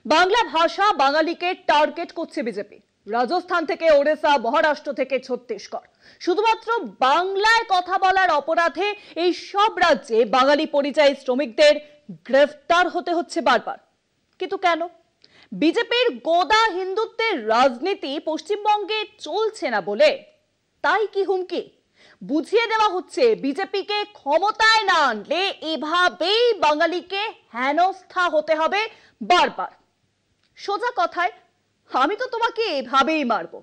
বাংলা ভাষা বাঙালিকে টার্গেট করছে বিজেপি। রাজস্থান থেকে ওড়িশা, মহারাষ্ট্র থেকে ছত্তিশগড়, শুধুমাত্র বাংলায় কথা বলার অপরাধে এই সব রাজ্যে বাঙালি পরিযায়ী শ্রমিকদের গ্রেফতার হতে হচ্ছে বারবার। কিন্তু কেন? বিজেপির গোদা হিন্দুত্বের রাজনীতি পশ্চিমবঙ্গে চলছে না বলে? তাই কি হুমকি? বুঝিয়ে দেওয়া হচ্ছে বিজেপিকে ক্ষমতায় না আনলে এভাবেই বাঙালিকে হেনস্থা হতে হবে বারবার। সোজা কথায়, আমি তো তোমাকে এভাবেই মারবো,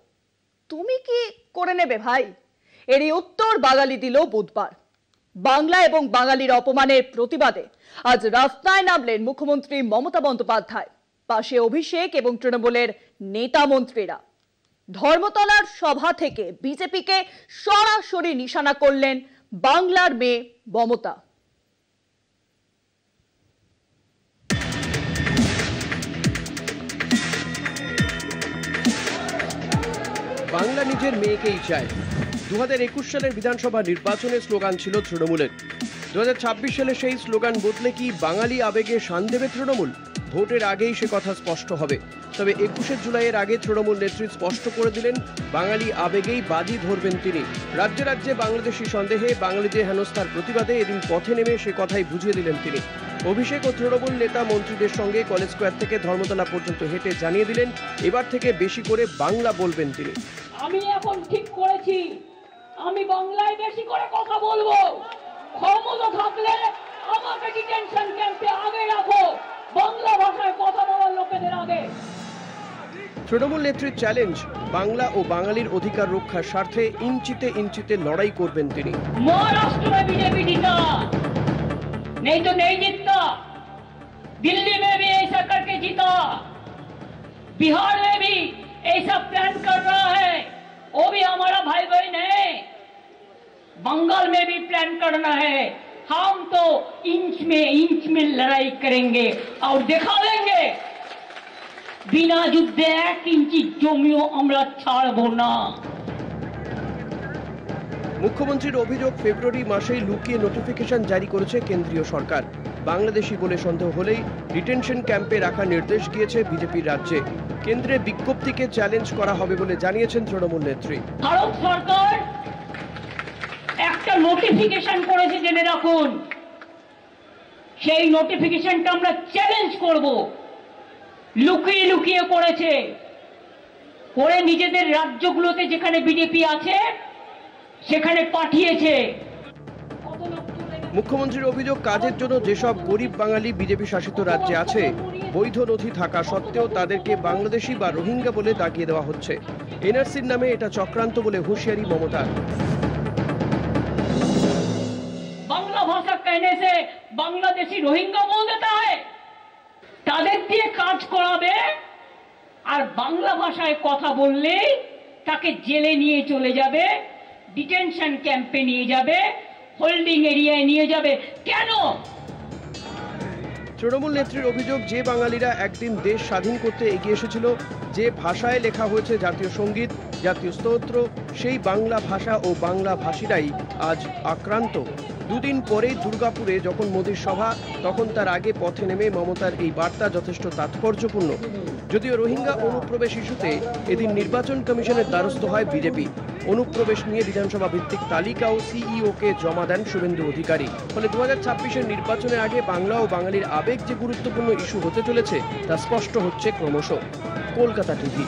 তুমি কি করে নেবে ভাই? এরই উত্তর বাঙালি দিল বুধবার। বাংলা এবং বাঙালির অপমানের প্রতিবাদে আজ রাস্তায় নামলেন মুখ্যমন্ত্রী মমতা বন্দ্যোপাধ্যায়, পাশে অভিষেক এবং তৃণমূলের নেতা মন্ত্রীরা। ধর্মতলার সভা থেকে বিজেপিকে সরাসরি নিশানা করলেন বাংলার মেয়ে মমতা। বাংলা নিজের মেয়েকেই চায়। 2021 সালের বিধানসভা নির্বাচনের স্লোগান ছিল তৃণমূলের। 2026 সালে সেই স্লোগান বদলে কি বাঙালি আবেগে শান দেবে তৃণমূল? ভোটের আগেই সে কথা স্পষ্ট হবে। তবে 21শে জুলাইয়ের আগে তৃণমূল নেত্রী স্পষ্ট করে দিলেন, বাঙালি আবেগেই বাজি ধরবেন তিনি। রাজ্যে রাজ্যে বাংলাদেশি সন্দেহে বাঙালিদের হেনস্থার প্রতিবাদে এদিন পথে নেমে সে কথাই বুঝিয়ে দিলেন তিনি। অভিষেক ও তৃণমূল নেতা মন্ত্রীদের সঙ্গে কলেজ স্কোয়ার থেকে ধর্মতলা পর্যন্ত হেঁটে জানিয়ে দিলেন, এবার থেকে বেশি করে বাংলা বলবেন তিনি। আমি এখন ঠিক করেছি, আমি বাংলায় বেশি করে কথা বলবো। ক্ষমতা থাকলে আমাকে ডিটেনশন ক্যাম্পে আগে রাখো, বাংলা ভাষায় কথা বলার লোকেদের আগে। তৃণমূল নেত্রীর চ্যালেঞ্জ, বাংলা ও বাঙালির অধিকার রক্ষার স্বার্থে ইঞ্চিতে ইঞ্চিতে লড়াই করবেন তিনি। महाराष्ट्र में बीजेपी जीता, नहीं तो नहीं जीतता। दिल्ली में भी ऐसा करके जीता, बिहार में भी ऐसा प्लान कर रहा है, वो भी हमारा भाई बहन है। बंगाल में भी प्लान करना है। हम तो इंच में लड़ाई करेंगे और दिखा देंगे, बिना युद्धे 1 इंची जमिও আমরা ছাড়বো না। মুখ্যমন্ত্রীর অভিযোগ, ফেব্রুয়ারি মাসেই লুকিয়ে নোটিফিকেশন জারি করেছে কেন্দ্রীয় সরকার। বাংলাদেশি বলে সন্দেহ হলেই ডিটেনশন ক্যাম্পে রাখার নির্দেশ গিয়েছে বিজেপির রাজ্যে। কেন্দ্রের বিজ্ঞপ্তিকে চ্যালেঞ্জ করা হবে বলে জানিয়েছেন তৃণমূল নেত্রী। ভারত সরকার একটা নোটিফিকেশন করেছে, জেনে রাখুন। সেই নোটিফিকেশনটা আমরা চ্যালেঞ্জ করব। লুকিয়ে লুকিয়ে করেছে, করে নিজেদের রাজ্যগুলোতে যেখানে বিজেপি আছে সেখানে পাঠিয়েছে। মুখ্যমন্ত্রীর অভিযোগ, কাজের জন্য যেসব গরিব বাঙালি বিজেপি শাসিত রাজ্যে আছে, বৈধ নথি থাকা সত্ত্বেও তাদেরকে বাংলাদেশি বা রোহিঙ্গা বলে দাগিয়ে দেওয়া হচ্ছে। এনআরসির নামে এটা চক্রান্ত বলে হুঁশিয়ারি মমতার। বাংলা ভাষা कहने से বাংলাদেশি রোহিঙ্গা বল দেতা হয়, তাদের দিয়ে কাজ করাবে। আর বাংলা ভাষায় কথা বললে তাকে জেলে নিয়ে চলে যাবে, ডিটেনশন ক্যাম্পে নিয়ে যাবে, হোল্ডিং এরিয়ায় নিয়ে যাবে। কেন? তৃণমূল নেত্রীর অভিযোগ, যে বাঙালিরা একদিন দেশ স্বাধীন করতে এগিয়ে এসেছিল, যে ভাষায় লেখা হয়েছে জাতীয় সঙ্গীত, জাতীয় স্তোত্র, সেই বাংলা ভাষা ও বাংলা ভাষীরাই আজ আক্রান্ত। দুদিন পরেই দুর্গাপুরে যখন মোদীর সভা, তখন তার আগে পথে নেমে মমতার এই বার্তা যথেষ্ট তাৎপর্যপূর্ণ। যদিও রোহিঙ্গা অনুপ্রবেশ ইস্যুতে এদিন নির্বাচন কমিশনের দ্বারস্থ হয় বিজেপি। অনুপ্রবেশ নিয়ে বিধানসভা ভিত্তিক তালিকাও সিইওকে জমা দেন শুভেন্দু অধিকারী। ফলে 2026-এর নির্বাচনের আগে বাংলা ও বাঙালির আবেগ যে গুরুত্বপূর্ণ ইস্যু হতে চলেছে তা স্পষ্ট হচ্ছে ক্রমশ। কলকাতা টিভি।